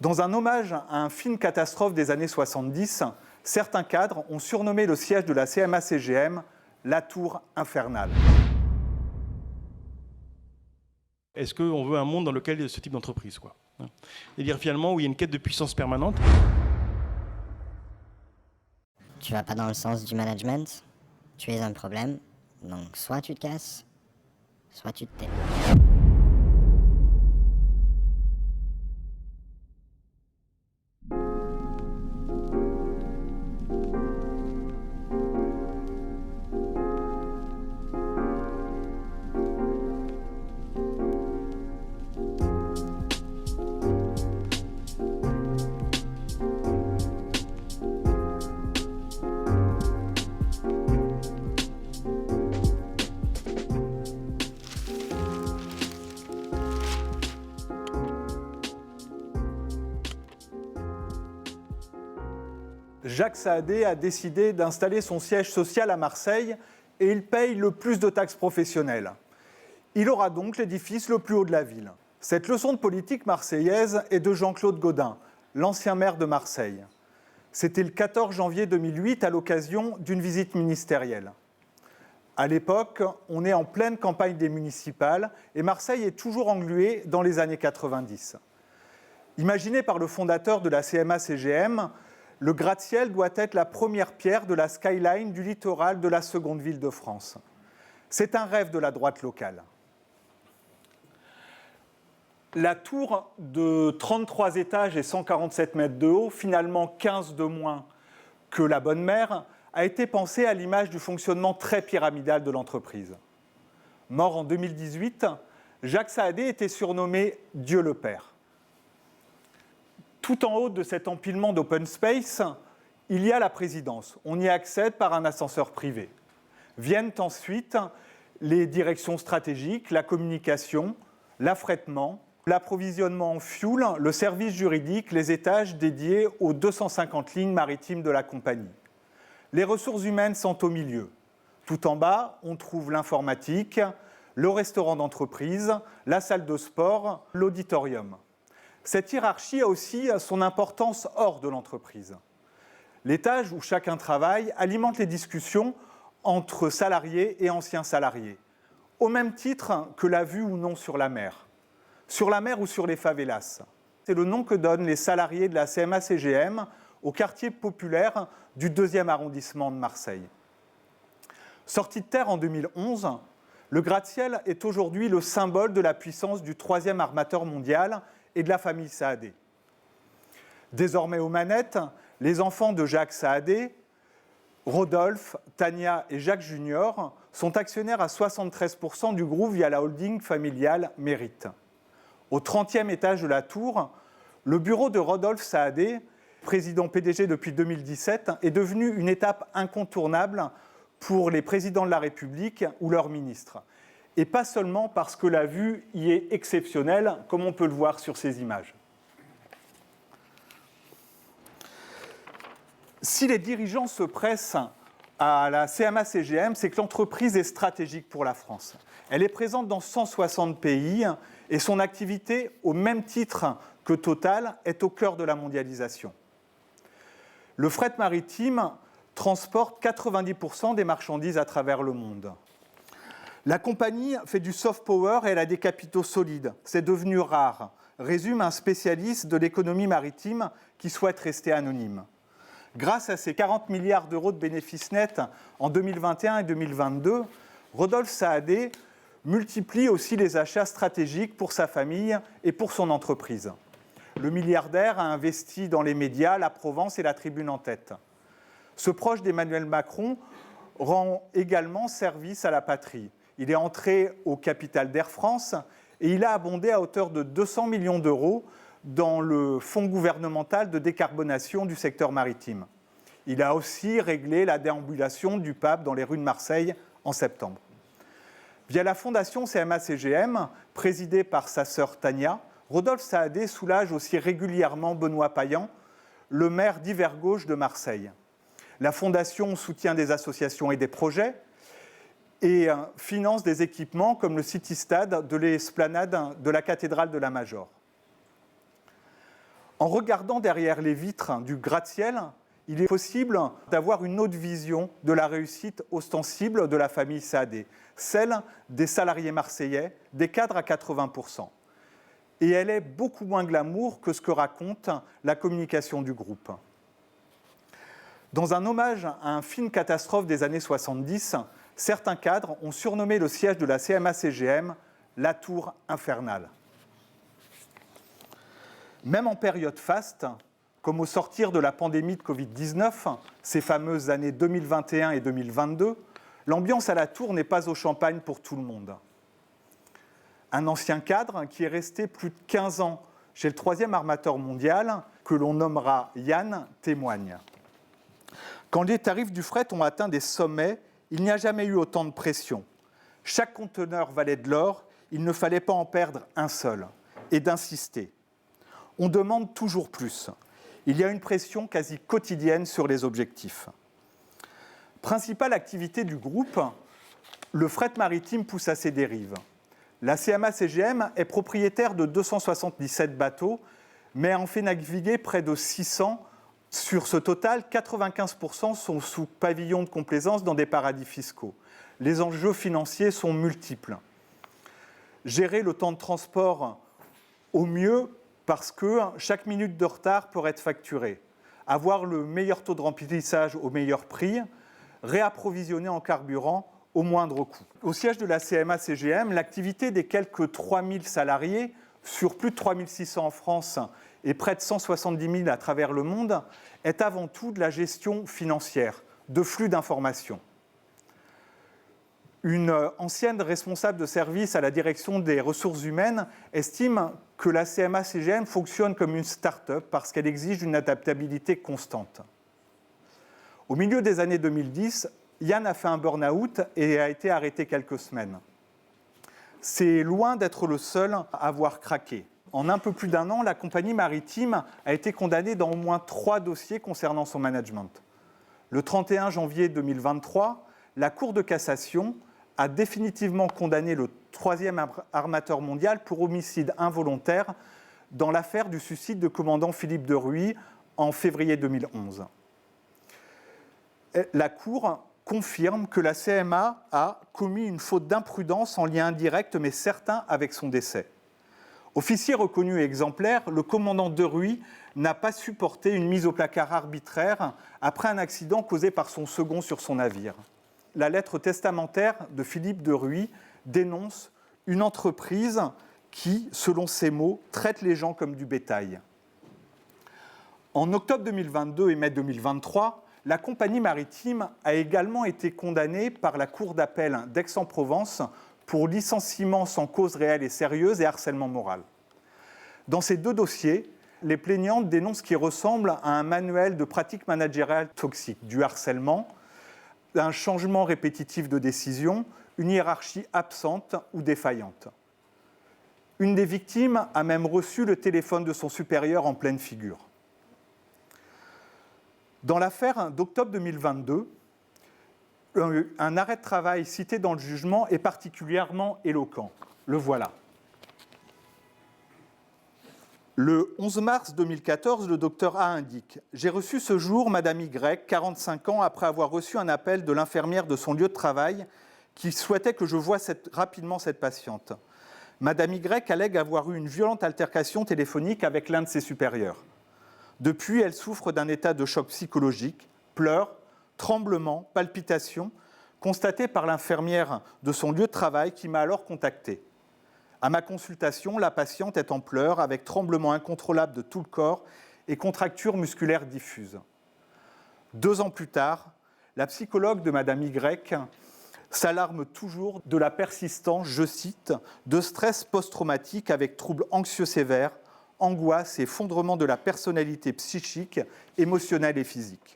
Dans un hommage à un film catastrophe des années 70, certains cadres ont surnommé le siège de la CMA-CGM la tour infernale. Est-ce qu'on veut un monde dans lequel il y a ce type d'entreprise, quoi ? C'est-à-dire finalement où il y a une quête de puissance permanente. Tu vas pas dans le sens du management, tu es un problème, donc soit tu te casses, soit tu te tais. Jacques Saadé a décidé d'installer son siège social à Marseille et il paye le plus de taxes professionnelles. Il aura donc l'édifice le plus haut de la ville. Cette leçon de politique marseillaise est de Jean-Claude Gaudin, l'ancien maire de Marseille. C'était le 14 janvier 2008 à l'occasion d'une visite ministérielle. À l'époque, on est en pleine campagne des municipales et Marseille est toujours engluée dans les années 90. Imaginé par le fondateur de la CMA-CGM, le gratte-ciel doit être la première pierre de la skyline du littoral de la seconde ville de France. C'est un rêve de la droite locale. La tour de 33 étages et 147 mètres de haut, finalement 15 de moins que la Bonne Mère, a été pensée à l'image du fonctionnement très pyramidal de l'entreprise. Mort en 2018, Jacques Saadé était surnommé Dieu le Père. Tout en haut de cet empilement d'open space, il y a la présidence. On y accède par un ascenseur privé. Viennent ensuite les directions stratégiques, la communication, l'affrètement, l'approvisionnement en fuel, le service juridique, les étages dédiés aux 250 lignes maritimes de la compagnie. Les ressources humaines sont au milieu. Tout en bas, on trouve l'informatique, le restaurant d'entreprise, la salle de sport, l'auditorium. Cette hiérarchie a aussi son importance hors de l'entreprise. L'étage où chacun travaille alimente les discussions entre salariés et anciens salariés, au même titre que la vue ou non sur la mer ou sur les favelas. C'est le nom que donnent les salariés de la CMA-CGM au quartier populaire du 2e arrondissement de Marseille. Sorti de terre en 2011, le gratte-ciel est aujourd'hui le symbole de la puissance du 3e armateur mondial et de la famille Saadé. Désormais aux manettes, les enfants de Jacques Saadé, Rodolphe, Tania et Jacques Junior, sont actionnaires à 73% du groupe via la holding familiale Mérite. Au 30e étage de la tour, le bureau de Rodolphe Saadé, président PDG depuis 2017, est devenu une étape incontournable pour les présidents de la République ou leurs ministres. Et pas seulement parce que la vue y est exceptionnelle, comme on peut le voir sur ces images. Si les dirigeants se pressent à la CMA-CGM, c'est que l'entreprise est stratégique pour la France. Elle est présente dans 160 pays et son activité, au même titre que Total, est au cœur de la mondialisation. Le fret maritime transporte 90% des marchandises à travers le monde. La compagnie fait du soft power et elle a des capitaux solides. C'est devenu rare, résume un spécialiste de l'économie maritime qui souhaite rester anonyme. Grâce à ses 40 milliards d'euros de bénéfices nets en 2021 et 2022, Rodolphe Saadé multiplie aussi les achats stratégiques pour sa famille et pour son entreprise. Le milliardaire a investi dans les médias, la Provence et la Tribune en tête. Ce proche d'Emmanuel Macron rend également service à la patrie. Il est entré au capital d'Air France et il a abondé à hauteur de 200 millions d'euros dans le fonds gouvernemental de décarbonation du secteur maritime. Il a aussi réglé la déambulation du pape dans les rues de Marseille en septembre. Via la fondation CMA-CGM, présidée par sa sœur Tania, Rodolphe Saadé soulage aussi régulièrement Benoît Payan, le maire d'hiver gauche de Marseille. La fondation soutient des associations et des projets et finance des équipements comme le City Stade de l'esplanade de la cathédrale de la Major. En regardant derrière les vitres du gratte-ciel, il est possible d'avoir une autre vision de la réussite ostensible de la famille Saadé, celle des salariés marseillais, des cadres à 80%. Et elle est beaucoup moins glamour que ce que raconte la communication du groupe. Dans un hommage à un film catastrophe des années 70, certains cadres ont surnommé le siège de la CMA-CGM la tour infernale. Même en période faste, comme au sortir de la pandémie de Covid-19, ces fameuses années 2021 et 2022, l'ambiance à la tour n'est pas au champagne pour tout le monde. Un ancien cadre qui est resté plus de 15 ans chez le 3e armateur mondial, que l'on nommera Yann, témoigne. Quand les tarifs du fret ont atteint des sommets, il n'y a jamais eu autant de pression. Chaque conteneur valait de l'or, il ne fallait pas en perdre un seul, et d'insister. On demande toujours plus. Il y a une pression quasi quotidienne sur les objectifs. Principale activité du groupe, le fret maritime pousse à ses dérives. La CMA-CGM est propriétaire de 277 bateaux, mais en fait naviguer près de 600. Sur ce total, 95% sont sous pavillon de complaisance dans des paradis fiscaux. Les enjeux financiers sont multiples. Gérer le temps de transport au mieux parce que chaque minute de retard pourrait être facturée. Avoir le meilleur taux de remplissage au meilleur prix, réapprovisionner en carburant au moindre coût. Au siège de la CMA-CGM, l'activité des quelques 3000 salariés, sur plus de 3600 en France et près de 170 000 à travers le monde, est avant tout de la gestion financière, de flux d'informations. Une ancienne responsable de service à la direction des ressources humaines estime que la CMA-CGM fonctionne comme une start-up parce qu'elle exige une adaptabilité constante. Au milieu des années 2010, Yann a fait un burn-out et a été arrêté quelques semaines. C'est loin d'être le seul à avoir craqué. En un peu plus d'un an, la compagnie maritime a été condamnée dans au moins 3 dossiers concernant son management. Le 31 janvier 2023, la Cour de cassation a définitivement condamné le 3e armateur mondial pour homicide involontaire dans l'affaire du suicide de commandant Philippe de Ruy en février 2011. La Cour confirme que la CMA a commis une faute d'imprudence en lien indirect mais certain avec son décès. Officier reconnu et exemplaire, le commandant de Ruy n'a pas supporté une mise au placard arbitraire après un accident causé par son second sur son navire. La lettre testamentaire de Philippe de Ruy dénonce une entreprise qui, selon ses mots, traite les gens comme du bétail. En octobre 2022 et mai 2023, la compagnie maritime a également été condamnée par la Cour d'appel d'Aix-en-Provence pour licenciement sans cause réelle et sérieuse et harcèlement moral. Dans ces 2 dossiers, les plaignantes dénoncent ce qui ressemble à un manuel de pratiques managériales toxiques, du harcèlement, un changement répétitif de décision, une hiérarchie absente ou défaillante. Une des victimes a même reçu le téléphone de son supérieur en pleine figure. Dans l'affaire d'octobre 2022, un arrêt de travail cité dans le jugement est particulièrement éloquent. Le voilà. Le 11 mars 2014, le docteur A indique « J'ai reçu ce jour Madame Y, 45 ans, après avoir reçu un appel de l'infirmière de son lieu de travail qui souhaitait que je voie rapidement cette patiente. Madame Y allègue avoir eu une violente altercation téléphonique avec l'un de ses supérieurs. Depuis, elle souffre d'un état de choc psychologique, pleurs, tremblements, palpitations, constatés par l'infirmière de son lieu de travail qui m'a alors contacté. À ma consultation, la patiente est en pleurs avec tremblements incontrôlables de tout le corps et contractures musculaires diffuses. 2 ans plus tard, la psychologue de Madame Y s'alarme toujours de la persistance, je cite, de stress post-traumatique avec troubles anxieux sévères, angoisse et effondrement de la personnalité psychique, émotionnelle et physique.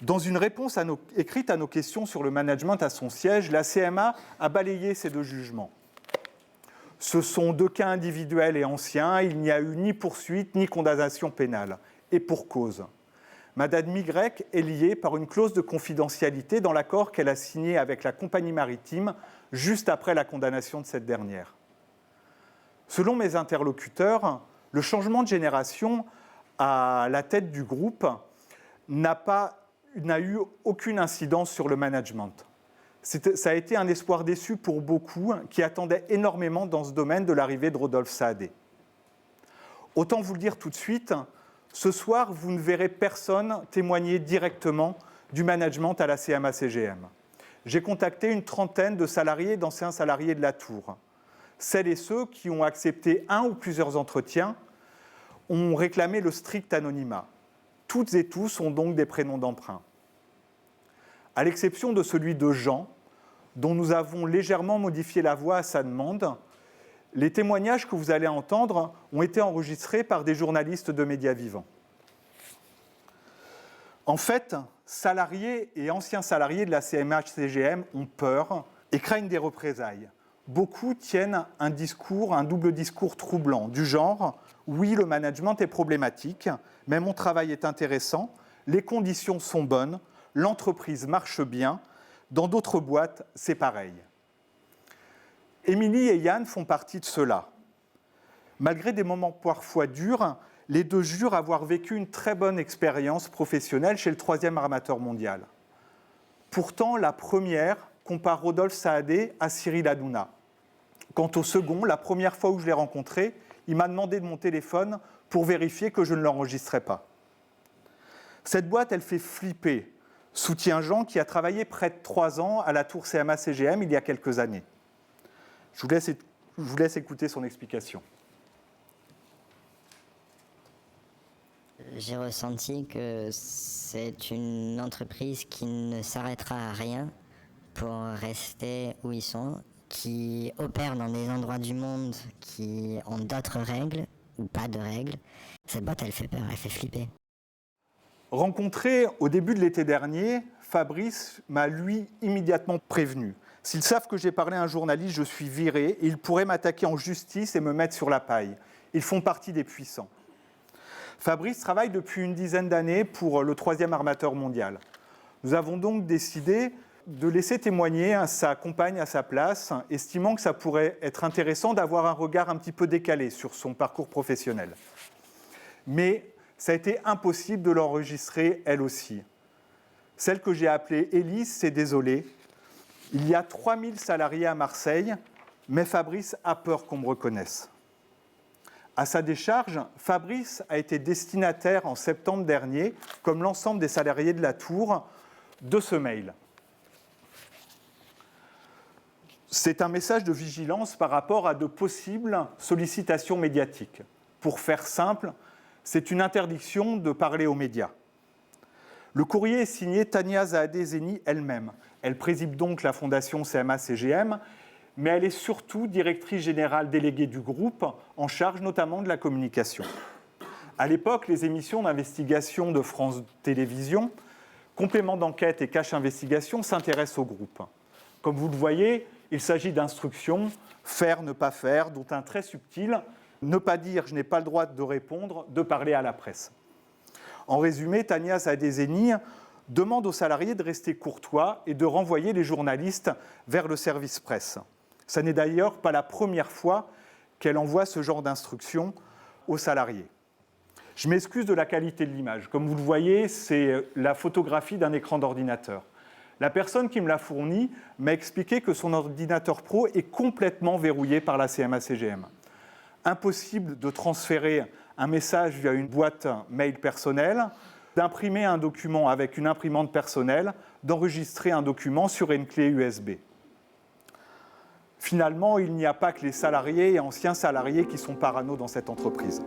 Dans une réponse écrite à nos questions sur le management à son siège, la CMA a balayé ces 2 jugements. Ce sont 2 cas individuels et anciens, il n'y a eu ni poursuite ni condamnation pénale. Et pour cause. Madame Y est liée par une clause de confidentialité dans l'accord qu'elle a signé avec la compagnie maritime juste après la condamnation de cette dernière. Selon mes interlocuteurs, Le changement de génération à la tête du groupe n'a eu aucune incidence sur le management. Ça a été un espoir déçu pour beaucoup qui attendaient énormément dans ce domaine de l'arrivée de Rodolphe Saadé. Autant vous le dire tout de suite, ce soir, vous ne verrez personne témoigner directement du management à la CMA-CGM. J'ai contacté une trentaine de salariés, d'anciens salariés de la Tour. Celles et ceux qui ont accepté un ou plusieurs entretiens ont réclamé le strict anonymat. Toutes et tous ont donc des prénoms d'emprunt. À l'exception de celui de Jean, dont nous avons légèrement modifié la voix à sa demande, les témoignages que vous allez entendre ont été enregistrés par des journalistes de médias vivants. En fait, salariés et anciens salariés de la CMA-CGM ont peur et craignent des représailles. Beaucoup tiennent un double discours troublant, du genre « oui, le management est problématique, mais mon travail est intéressant, les conditions sont bonnes, l'entreprise marche bien, dans d'autres boîtes, c'est pareil ». Émilie et Yann font partie de ceux-là. Malgré des moments parfois durs, les deux jurent avoir vécu une très bonne expérience professionnelle chez le 3e armateur mondial. Pourtant, la première compare Rodolphe Saadé à Cyril Hanouna. Quant au second, la première fois où je l'ai rencontré, il m'a demandé de mon téléphone pour vérifier que je ne l'enregistrais pas. Cette boîte, elle fait flipper, soutient Jean qui a travaillé près de 3 ans à la Tour CMA-CGM il y a quelques années. Je vous laisse écouter son explication. J'ai ressenti que c'est une entreprise qui ne s'arrêtera à rien pour rester où ils sont, qui opèrent dans des endroits du monde qui ont d'autres règles ou pas de règles. Cette boîte, elle fait peur, elle fait flipper. Rencontré au début de l'été dernier, Fabrice m'a lui immédiatement prévenu. S'ils savent que j'ai parlé à un journaliste, je suis viré et ils pourraient m'attaquer en justice et me mettre sur la paille. Ils font partie des puissants. Fabrice travaille depuis une dizaine d'années pour le 3e armateur mondial. Nous avons donc décidé de laisser témoigner sa compagne à sa place, estimant que ça pourrait être intéressant d'avoir un regard un petit peu décalé sur son parcours professionnel. Mais ça a été impossible de l'enregistrer elle aussi. Celle que j'ai appelée Élise s'est désolée. Il y a 3000 salariés à Marseille, mais Fabrice a peur qu'on me reconnaisse. À sa décharge, Fabrice a été destinataire en septembre dernier, comme l'ensemble des salariés de la Tour, de ce mail. C'est un message de vigilance par rapport à de possibles sollicitations médiatiques. Pour faire simple, c'est une interdiction de parler aux médias. Le courrier est signé Tania Saadé-Zeni elle-même. Elle préside donc la fondation CMA-CGM, mais elle est surtout directrice générale déléguée du groupe, en charge notamment de la communication. À l'époque, les émissions d'investigation de France Télévisions, Complément d'enquête et Cache Investigation, s'intéressent au groupe. Comme vous le voyez, il s'agit d'instructions, faire, ne pas faire, dont un très subtil, ne pas dire « je n'ai pas le droit de répondre », de parler à la presse. En résumé, Tania Saadé-Zeni demande aux salariés de rester courtois et de renvoyer les journalistes vers le service presse. Ce n'est d'ailleurs pas la première fois qu'elle envoie ce genre d'instructions aux salariés. Je m'excuse de la qualité de l'image. Comme vous le voyez, c'est la photographie d'un écran d'ordinateur. La personne qui me l'a fourni m'a expliqué que son ordinateur pro est complètement verrouillé par la CMA-CGM. Impossible de transférer un message via une boîte mail personnelle, d'imprimer un document avec une imprimante personnelle, d'enregistrer un document sur une clé USB. Finalement, il n'y a pas que les salariés et anciens salariés qui sont parano dans cette entreprise.